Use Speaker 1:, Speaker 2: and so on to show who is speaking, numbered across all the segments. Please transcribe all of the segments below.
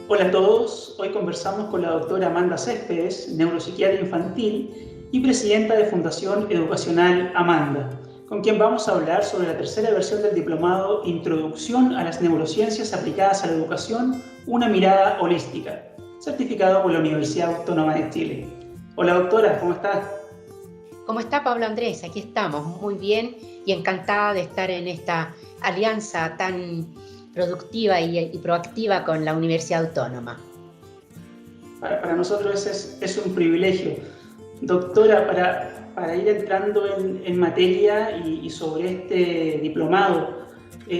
Speaker 1: Hola a todos, hoy conversamos con la doctora Amanda Céspedes, neuropsiquiatra infantil y presidenta de Fundación Educacional Amanda, con quien vamos a hablar sobre la tercera versión del diplomado Introducción a las Neurociencias Aplicadas a la Educación, una mirada holística, certificado por la Universidad Autónoma de Chile. Hola doctora, ¿cómo está?
Speaker 2: ¿Cómo está Pablo Andrés? Aquí estamos, muy bien y encantada de estar en esta alianza tan productiva y proactiva con la Universidad Autónoma.
Speaker 1: Para nosotros es un privilegio. Doctora, para ir entrando en materia y sobre este diplomado,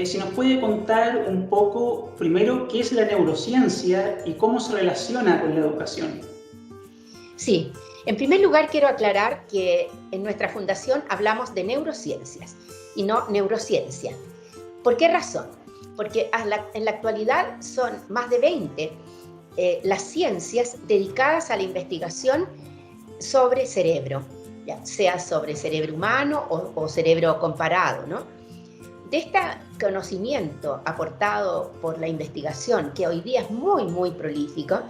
Speaker 1: si nos puede contar un poco, primero, qué es la neurociencia y cómo se relaciona con la educación.
Speaker 2: Sí, en primer lugar quiero aclarar que en nuestra fundación hablamos de neurociencias y no neurociencia. ¿Por qué razón? Porque en la actualidad son más de 20 las ciencias dedicadas a la investigación sobre cerebro, ya sea sobre cerebro humano o cerebro comparado, ¿no? De este conocimiento aportado por la investigación, que hoy día es muy prolífico,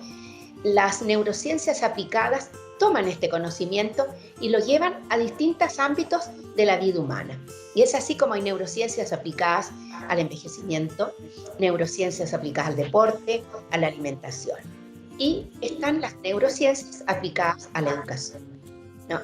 Speaker 2: las neurociencias aplicadas toman este conocimiento y lo llevan a distintos ámbitos de la vida humana. Y es así como hay neurociencias aplicadas al envejecimiento, neurociencias aplicadas al deporte, a la alimentación. Y están las neurociencias aplicadas a la educación, ¿no?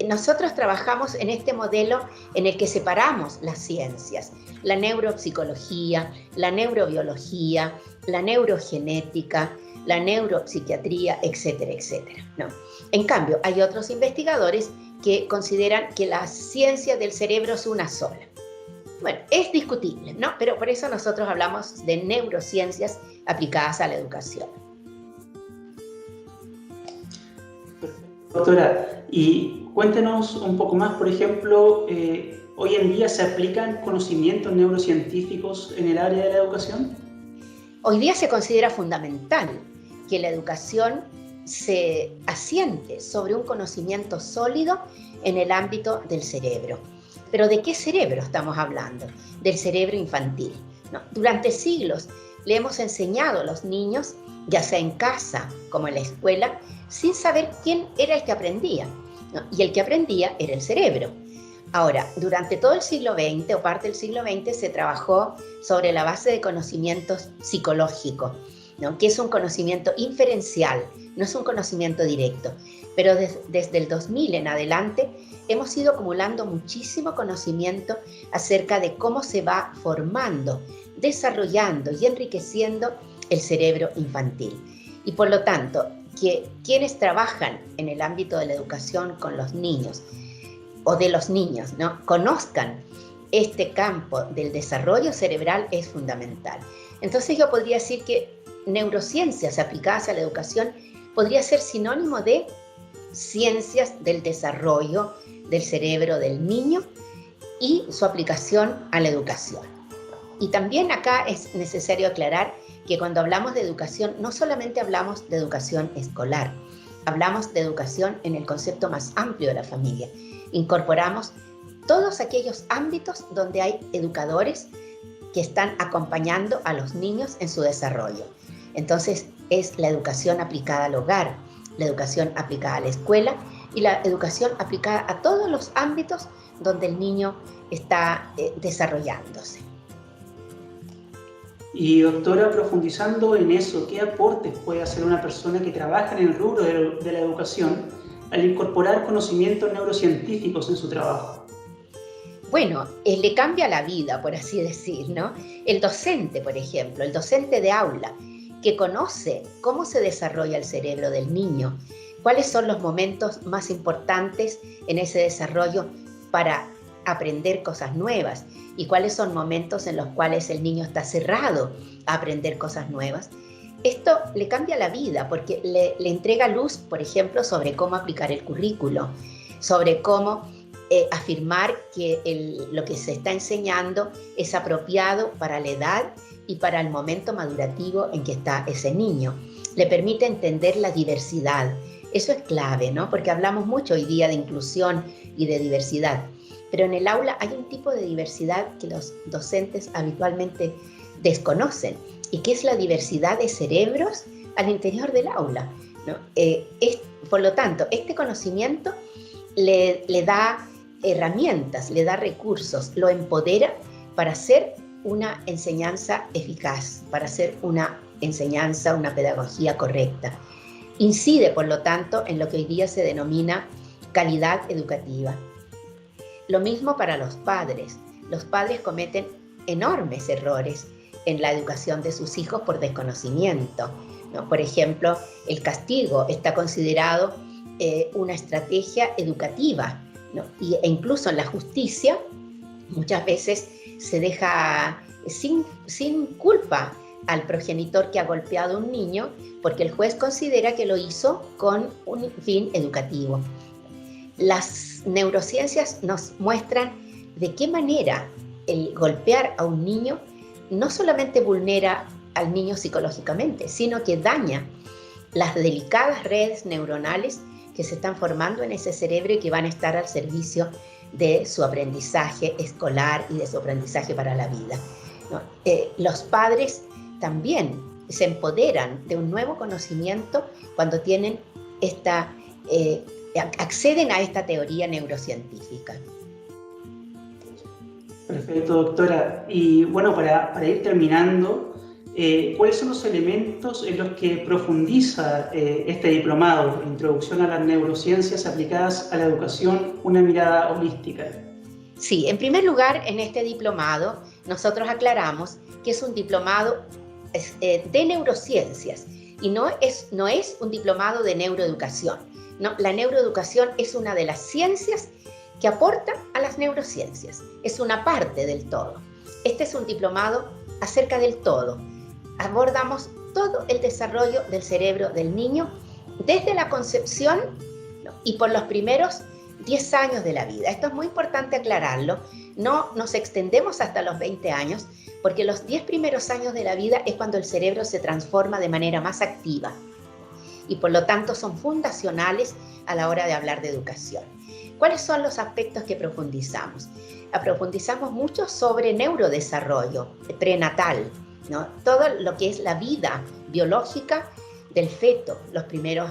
Speaker 2: Nosotros trabajamos en este modelo en el que separamos las ciencias, la neuropsicología, la neurobiología, la neurogenética, la neuropsiquiatría, etcétera, etcétera, ¿no? En cambio, hay otros investigadores que consideran que la ciencia del cerebro es una sola. Bueno, es discutible, ¿no? Pero por eso nosotros hablamos de neurociencias aplicadas a la educación.
Speaker 1: Doctora, y cuéntenos un poco más, por ejemplo, ¿hoy en día se aplican conocimientos neurocientíficos en el área de la educación?
Speaker 2: Hoy día se considera fundamental que la educación se asiente sobre un conocimiento sólido en el ámbito del cerebro. ¿Pero de qué cerebro estamos hablando? Del cerebro infantil, ¿no? Durante siglos le hemos enseñado a los niños, ya sea en casa como en la escuela, sin saber quién era el que aprendía, ¿no? Y el que aprendía era el cerebro. Ahora, durante todo el siglo XX o parte del siglo XX se trabajó sobre la base de conocimientos psicológicos, ¿no? Que es un conocimiento inferencial, no es un conocimiento directo. Pero desde el 2000 en adelante hemos ido acumulando muchísimo conocimiento acerca de cómo se va formando, desarrollando y enriqueciendo el cerebro infantil. Y por lo tanto, que quienes trabajan en el ámbito de la educación con los niños o de los niños, ¿no?, conozcan este campo del desarrollo cerebral es fundamental. Entonces yo podría decir que neurociencias aplicadas a la educación podría ser sinónimo de ciencias del desarrollo del cerebro del niño y su aplicación a la educación. Y también acá es necesario aclarar que cuando hablamos de educación, no solamente hablamos de educación escolar, hablamos de educación en el concepto más amplio de la familia. Incorporamos todos aquellos ámbitos donde hay educadores que están acompañando a los niños en su desarrollo. Entonces, es la educación aplicada al hogar, la educación aplicada a la escuela y la educación aplicada a todos los ámbitos donde el niño está desarrollándose.
Speaker 1: Y doctora, profundizando en eso, ¿qué aportes puede hacer una persona que trabaja en el rubro de la educación al incorporar conocimientos neurocientíficos en su trabajo?
Speaker 2: Bueno, le cambia la vida, por así decir, ¿no? El docente, por ejemplo, el docente de aula, que conoce cómo se desarrolla el cerebro del niño, cuáles son los momentos más importantes en ese desarrollo para aprender cosas nuevas y cuáles son momentos en los cuales el niño está cerrado a aprender cosas nuevas. Esto le cambia la vida porque le entrega luz, por ejemplo, sobre cómo aplicar el currículo, sobre cómo afirmar que lo que se está enseñando es apropiado para la edad y para el momento madurativo en que está ese niño. Le permite entender la diversidad. Eso es clave, ¿no? Porque hablamos mucho hoy día de inclusión y de diversidad. Pero en el aula hay un tipo de diversidad que los docentes habitualmente desconocen y qué es la diversidad de cerebros al interior del aula, ¿no? Por lo tanto, este conocimiento le da herramientas, le da recursos, lo empodera para hacer una enseñanza eficaz, para hacer una enseñanza, una pedagogía correcta. Incide, por lo tanto, en lo que hoy día se denomina calidad educativa. Lo mismo para los padres. Los padres cometen enormes errores en la educación de sus hijos por desconocimiento, ¿no? Por ejemplo, el castigo está considerado una estrategia educativa, ¿no? E incluso en la justicia muchas veces se deja sin culpa al progenitor que ha golpeado a un niño porque el juez considera que lo hizo con un fin educativo. Las neurociencias nos muestran de qué manera el golpear a un niño no solamente vulnera al niño psicológicamente, sino que daña las delicadas redes neuronales que se están formando en ese cerebro y que van a estar al servicio de su aprendizaje escolar y de su aprendizaje para la vida, ¿no? Los padres también se empoderan de un nuevo conocimiento cuando tienen acceden a esta teoría neurocientífica.
Speaker 1: Perfecto, doctora. Y bueno, para ir terminando, ¿cuáles son los elementos en los que profundiza este diplomado, Introducción a las Neurociencias aplicadas a la educación, una mirada holística?
Speaker 2: Sí, en primer lugar, en este diplomado nosotros aclaramos que es un diplomado de neurociencias y no es un diplomado de neuroeducación. No, la neuroeducación es una de las ciencias que aporta a las neurociencias, es una parte del todo. Este es un diplomado acerca del todo. Abordamos todo el desarrollo del cerebro del niño desde la concepción, ¿no? Y por los primeros 10 años de la vida. Esto es muy importante aclararlo. No nos extendemos hasta los 20 años porque los 10 primeros años de la vida es cuando el cerebro se transforma de manera más activa y por lo tanto son fundacionales a la hora de hablar de educación. ¿Cuáles son los aspectos que profundizamos? Profundizamos mucho sobre neurodesarrollo prenatal, ¿no? Todo lo que es la vida biológica del feto, los primeros,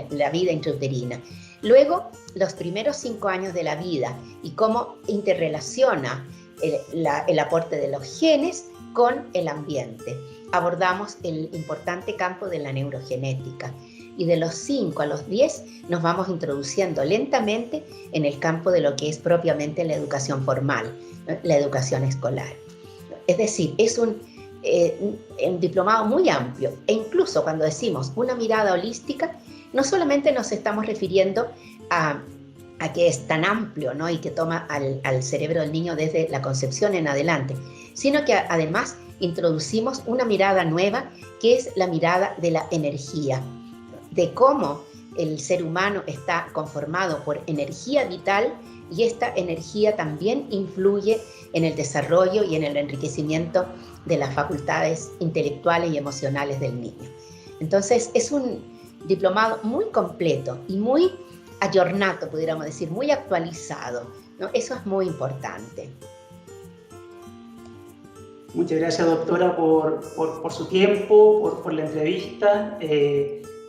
Speaker 2: la vida intrauterina. Luego, los primeros 5 años de la vida y cómo interrelaciona el aporte de los genes con el ambiente. Abordamos el importante campo de la neurogenética. Y de los 5 a los 10 nos vamos introduciendo lentamente en el campo de lo que es propiamente la educación formal, ¿no? La educación escolar. Es decir, es un diplomado muy amplio e incluso cuando decimos una mirada holística, no solamente nos estamos refiriendo a que es tan amplio, ¿no? Y que toma al cerebro del niño desde la concepción en adelante, sino que además introducimos una mirada nueva que es la mirada de la energía, de cómo el ser humano está conformado por energía vital y esta energía también influye en el desarrollo y en el enriquecimiento de las facultades intelectuales y emocionales del niño. Entonces es un diplomado muy completo y muy aggiornato, pudiéramos decir, muy actualizado, ¿no? Eso es muy importante.
Speaker 1: Muchas gracias, doctora, por su tiempo, por la entrevista.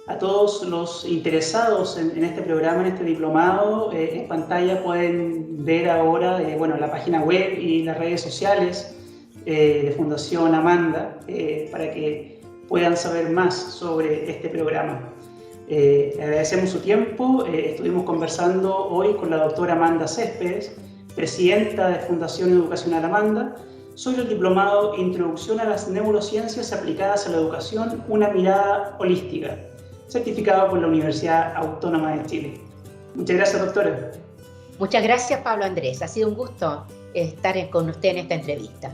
Speaker 1: A todos los interesados en este programa, en este diplomado, en pantalla pueden ver ahora la página web y las redes sociales de Fundación Amanda para que puedan saber más sobre este programa. Agradecemos su tiempo. Estuvimos conversando hoy con la doctora Amanda Céspedes, presidenta de Fundación Educacional Amanda, sobre el diplomado Introducción a las Neurociencias aplicadas a la educación, una mirada holística, certificado por la Universidad Autónoma de Chile. Muchas gracias, doctora.
Speaker 2: Muchas gracias, Pablo Andrés. Ha sido un gusto estar con usted en esta entrevista.